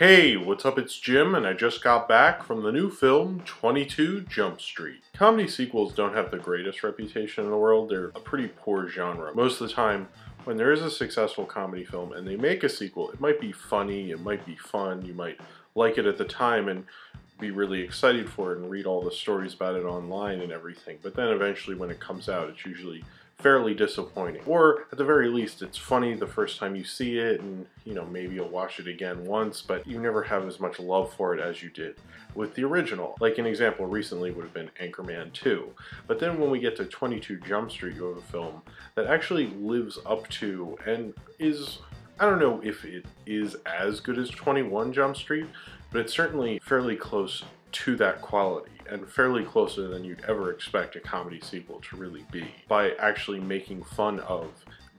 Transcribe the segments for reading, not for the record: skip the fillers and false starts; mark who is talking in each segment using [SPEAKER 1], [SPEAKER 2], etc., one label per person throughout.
[SPEAKER 1] Hey, what's up? It's Jim, and I just got back from the new film 22 Jump Street. Comedy sequels don't have the greatest reputation in the world. They're a pretty poor genre. Most of the time, when there is a successful comedy film and they make a sequel, it might be funny, it might be fun, you might like it at the time and be really excited for it and read all the stories about it online and everything. But then eventually when it comes out, it's usually fairly disappointing. Or at the very least, it's funny the first time you see it and, maybe you'll watch it again once, but you never have as much love for it as you did with the original. Like an example recently would have been Anchorman 2. But then when we get to 22 Jump Street, you have a film that actually lives up to and is, I don't know if it is as good as 21 Jump Street, but it's certainly fairly close to that quality, and fairly closer than you'd ever expect a comedy sequel to really be, by actually making fun of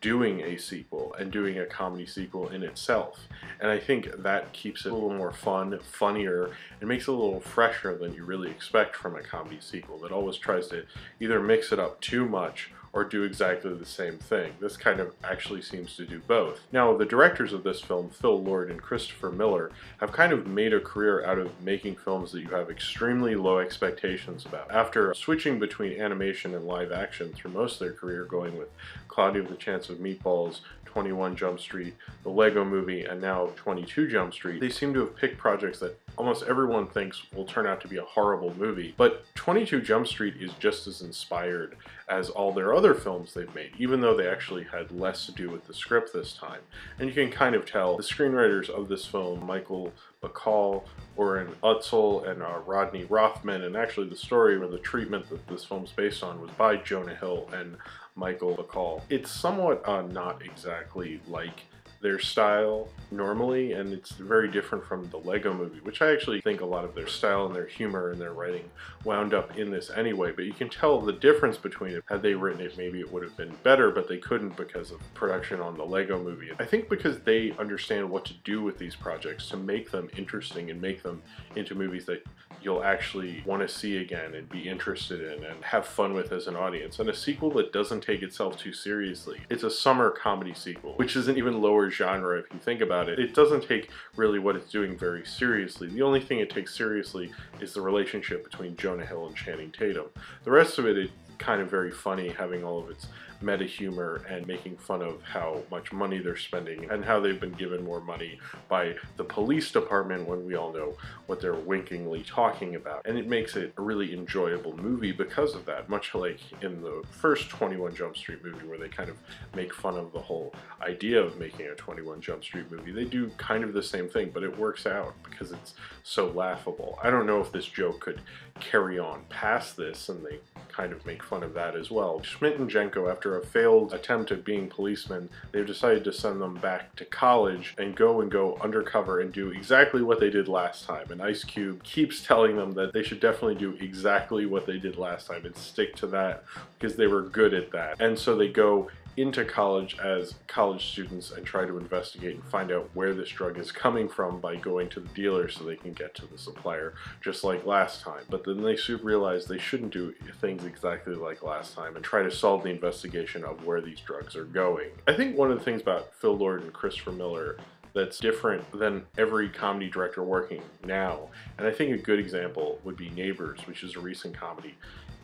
[SPEAKER 1] doing a sequel and doing a comedy sequel in itself. And I think that keeps it a little more fun, funnier, and makes it a little fresher than you really expect from a comedy sequel that always tries to either mix it up too much or do exactly the same thing. This kind of actually seems to do both. Now, the directors of this film, Phil Lord and Christopher Miller, have kind of made a career out of making films that you have extremely low expectations about. After switching between animation and live action through most of their career, going with Cloudy with a Chance of Meatballs, 21 Jump Street, the Lego Movie, and now 22 Jump Street, they seem to have picked projects that almost everyone thinks will turn out to be a horrible movie. But 22 Jump Street is just as inspired as all their other films they've made, even though they actually had less to do with the script this time. And you can kind of tell the screenwriters of this film, Michael Bacall, Oren Utzel, and Rodney Rothman, and actually the story or the treatment that this film's based on was by Jonah Hill and Michael Bacall. It's somewhat not exactly like their style normally, and it's very different from the Lego Movie, which I actually think a lot of their style and their humor and their writing wound up in this anyway, but you can tell the difference between it. Had they written it, maybe it would have been better, but they couldn't because of production on the Lego Movie. I think because they understand what to do with these projects to make them interesting and make them into movies that you'll actually want to see again and be interested in and have fun with as an audience. And a sequel that doesn't take itself too seriously. It's a summer comedy sequel, which is an even lower genre if you think about it. It doesn't take really what it's doing very seriously. The only thing it takes seriously is the relationship between Jonah Hill and Channing Tatum. The rest of it's kind of very funny, having all of its meta humor and making fun of how much money they're spending and how they've been given more money by the police department when we all know what they're winkingly talking about. And it makes it a really enjoyable movie because of that, much like in the first 21 Jump Street movie where they kind of make fun of the whole idea of making a 21 Jump Street movie. They do kind of the same thing, but it works out because it's so laughable. I don't know if this joke could carry on past this, and they kind of make fun of that as well. Schmidt and Jenko, after a failed attempt at being policemen, they've decided to send them back to college and go undercover and do exactly what they did last time. And Ice Cube keeps telling them that they should definitely do exactly what they did last time and stick to that because they were good at that. And so they go into college as college students and try to investigate and find out where this drug is coming from by going to the dealer so they can get to the supplier, just like last time. But then they soon realize they shouldn't do things exactly like last time and try to solve the investigation of where these drugs are going. I think one of the things about Phil Lord and Christopher Miller that's different than every comedy director working now, and I think a good example would be Neighbors, which is a recent comedy,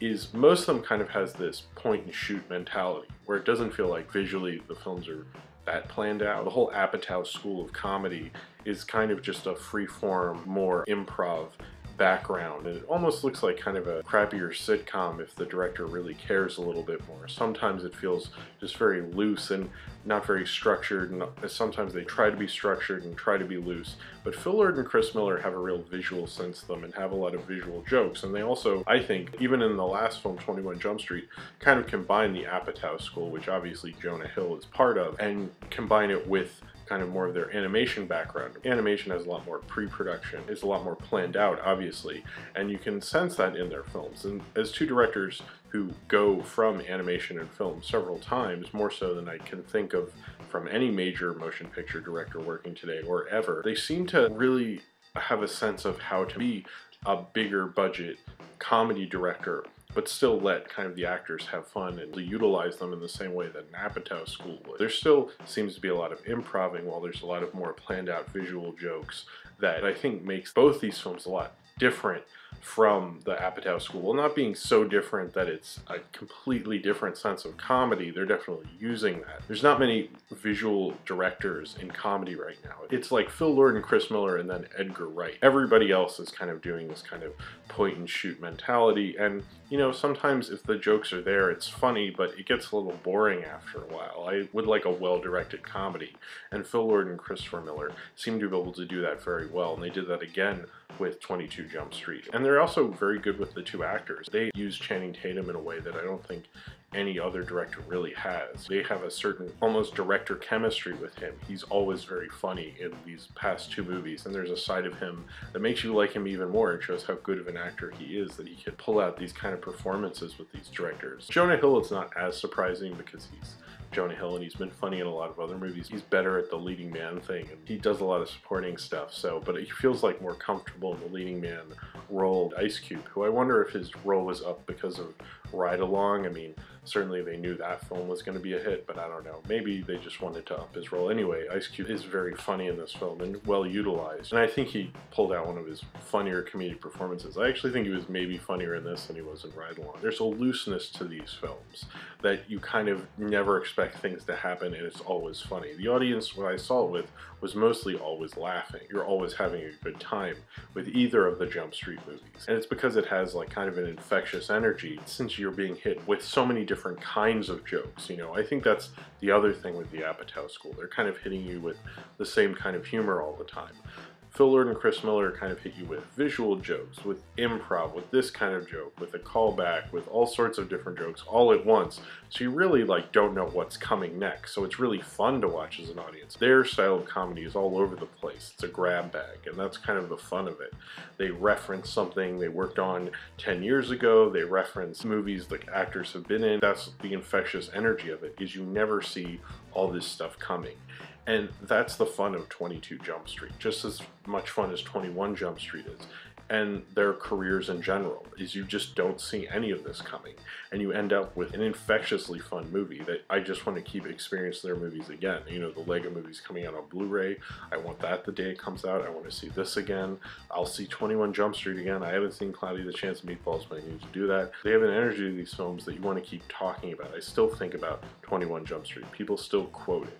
[SPEAKER 1] is most of them kind of has this point and shoot mentality where it doesn't feel like visually the films are that planned out. The whole Apatow school of comedy is kind of just a free-form, more improv background, and it almost looks like kind of a crappier sitcom if the director really cares a little bit more. Sometimes it feels just very loose and not very structured, and sometimes they try to be structured and try to be loose. But Phil Lord and Chris Miller have a real visual sense to them and have a lot of visual jokes, and they also, I think, even in the last film, 21 Jump Street, kind of combine the Apatow school, which obviously Jonah Hill is part of, and combine it with kind of more of their animation background. Animation has a lot more pre-production, it's a lot more planned out, obviously, and you can sense that in their films. And as two directors who go from animation and film several times, more so than I can think of from any major motion picture director working today or ever, they seem to really have a sense of how to be a bigger budget comedy director but still let kind of the actors have fun and utilize them in the same way that an Apatow school would. There still seems to be a lot of improving while there's a lot of more planned out visual jokes that I think makes both these films a lot different from the Apatow School. Well, not being so different that it's a completely different sense of comedy, they're definitely using that. There's not many visual directors in comedy right now. It's like Phil Lord and Chris Miller and then Edgar Wright. Everybody else is kind of doing this kind of point and shoot mentality, and you know, sometimes if the jokes are there, it's funny, but it gets a little boring after a while. I would like a well-directed comedy, and Phil Lord and Christopher Miller seem to be able to do that very well, and they did that again with 22 Jump Street. And they're also very good with the two actors. They use Channing Tatum in a way that I don't think any other director really has. They have a certain almost director chemistry with him. He's always very funny in these past two movies, and there's a side of him that makes you like him even more. It shows how good of an actor he is, that he can pull out these kind of performances with these directors. Jonah Hill, it's not as surprising because he's Jonah Hill and he's been funny in a lot of other movies. He's better at the leading man thing, and he does a lot of supporting stuff, but he feels like more comfortable in the leading man role. Ice Cube, who I wonder if his role was up because of Ride Along. I mean, certainly they knew that film was going to be a hit, but I don't know. Maybe they just wanted to up his role. Anyway, Ice Cube is very funny in this film and well utilized, and I think he pulled out one of his funnier comedic performances. I actually think he was maybe funnier in this than he was in Ride Along. There's a looseness to these films that you kind of never expect things to happen, and it's always funny. The audience, what I saw it with, was mostly always laughing. You're always having a good time with either of the Jump Street movies. And it's because it has like kind of an infectious energy, since you're being hit with so many different kinds of jokes. You know, I think that's the other thing with the Apatow School. They're kind of hitting you with the same kind of humor all the time. Phil Lord and Chris Miller kind of hit you with visual jokes, with improv, with this kind of joke, with a callback, with all sorts of different jokes all at once. So you really like don't know what's coming next. So it's really fun to watch as an audience. Their style of comedy is all over the place. It's a grab bag, and that's kind of the fun of it. They reference something they worked on 10 years ago. They reference movies the actors have been in. That's the infectious energy of it, is you never see all this stuff coming. And that's the fun of 22 Jump Street, just as much fun as 21 Jump Street is. And their careers in general, is you just don't see any of this coming. And you end up with an infectiously fun movie that I just want to keep experiencing their movies again. You know, the Lego movie's coming out on Blu-ray. I want that the day it comes out. I want to see this again. I'll see 21 Jump Street again. I haven't seen Cloudy the Chance of Meatballs, but I need to do that. They have an energy to these films that you want to keep talking about. I still think about 21 Jump Street. People still quote it.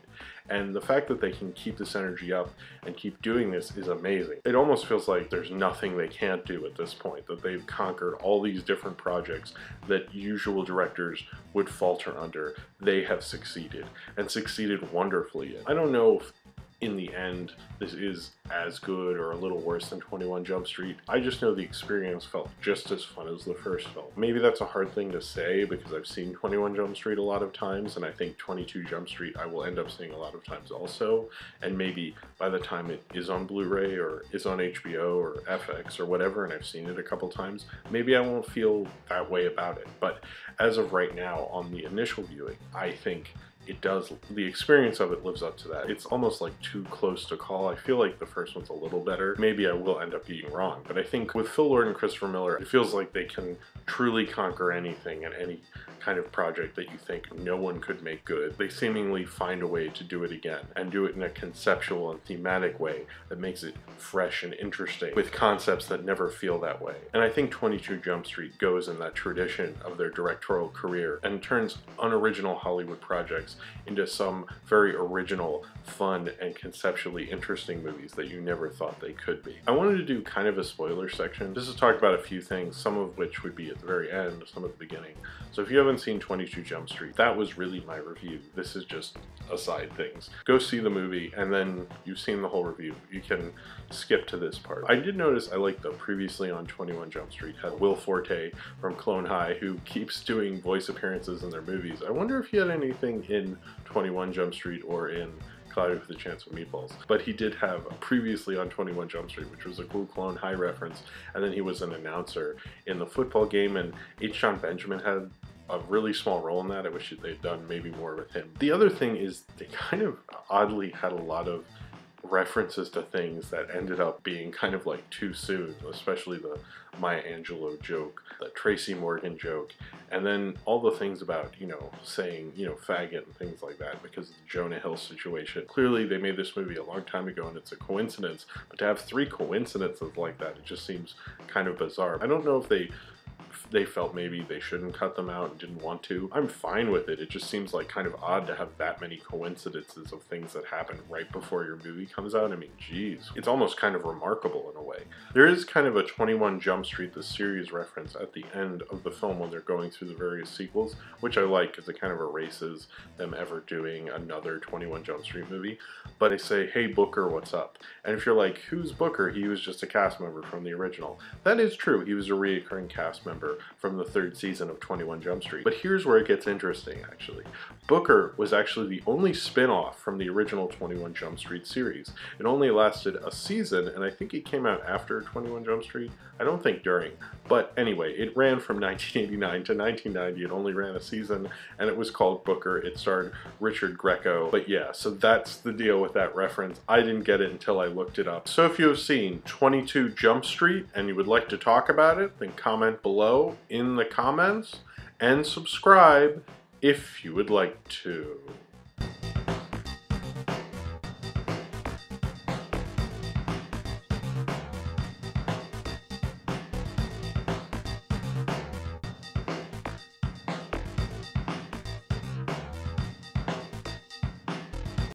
[SPEAKER 1] And the fact that they can keep this energy up and keep doing this is amazing. It almost feels like there's nothing they can't do at this point, that they've conquered all these different projects that usual directors would falter under. They have succeeded, and succeeded wonderfully. I don't know if in the end this is as good or a little worse than 21 Jump Street. I just know the experience felt just as fun as the first film. Maybe that's a hard thing to say because I've seen 21 Jump Street a lot of times, and I think 22 Jump Street I will end up seeing a lot of times also, and maybe by the time it is on Blu-ray or is on HBO or FX or whatever, and I've seen it a couple times, maybe I won't feel that way about it. But as of right now, on the initial viewing, I think it does, the experience of it lives up to that. It's almost like too close to call. I feel like the first one's a little better. Maybe I will end up being wrong, but I think with Phil Lord and Christopher Miller, it feels like they can truly conquer anything and any kind of project that you think no one could make good. They seemingly find a way to do it again, and do it in a conceptual and thematic way that makes it fresh and interesting, with concepts that never feel that way. And I think 22 Jump Street goes in that tradition of their directorial career and turns unoriginal Hollywood projects into some very original, fun, and conceptually interesting movies that you never thought they could be. I wanted to do kind of a spoiler section, just to talk about a few things, some of which would be at the very end, some at the beginning. So if you haven't seen 22 Jump Street, that was really my review. This is just aside things. Go see the movie, and then you've seen the whole review. You can skip to this part. I did notice I like the previously on 21 Jump Street had Will Forte from Clone High, who keeps doing voice appearances in their movies. I wonder if he had anything in 21 Jump Street or in Cloudy with a Chance of Meatballs. But he did have previously on 21 Jump Street, which was a cool Clone High reference, and then he was an announcer in the football game, and H. John Benjamin had a really small role in that. I wish they'd done maybe more with him. The other thing is they kind of oddly had a lot of references to things that ended up being kind of like too soon, especially the Maya Angelou joke, the Tracy Morgan joke, and then all the things about, you know, saying, you know, faggot and things like that because of the Jonah Hill situation. Clearly they made this movie a long time ago and it's a coincidence, but to have 3 coincidences like that, it just seems kind of bizarre. I don't know if they felt maybe they shouldn't cut them out and didn't want to. I'm fine with it. It just seems like kind of odd to have that many coincidences of things that happen right before your movie comes out. I mean, geez. It's almost kind of remarkable in a way. There is kind of a 21 Jump Street, the series reference at the end of the film when they're going through the various sequels, which I like because it kind of erases them ever doing another 21 Jump Street movie. But they say, hey Booker, what's up? And if you're like, who's Booker? He was just a cast member from the original. That is true. He was a reoccurring cast member from the 3rd season of 21 Jump Street. But here's where it gets interesting, actually. Booker was actually the only spin-off from the original 21 Jump Street series. It only lasted a season, and I think it came out after 21 Jump Street. I don't think during. But anyway, it ran from 1989 to 1990. It only ran a season, and it was called Booker. It starred Richard Greco. But yeah, so that's the deal with that reference. I didn't get it until I looked it up. So if you have seen 22 Jump Street and you would like to talk about it, then comment below in the comments and subscribe if you would like to.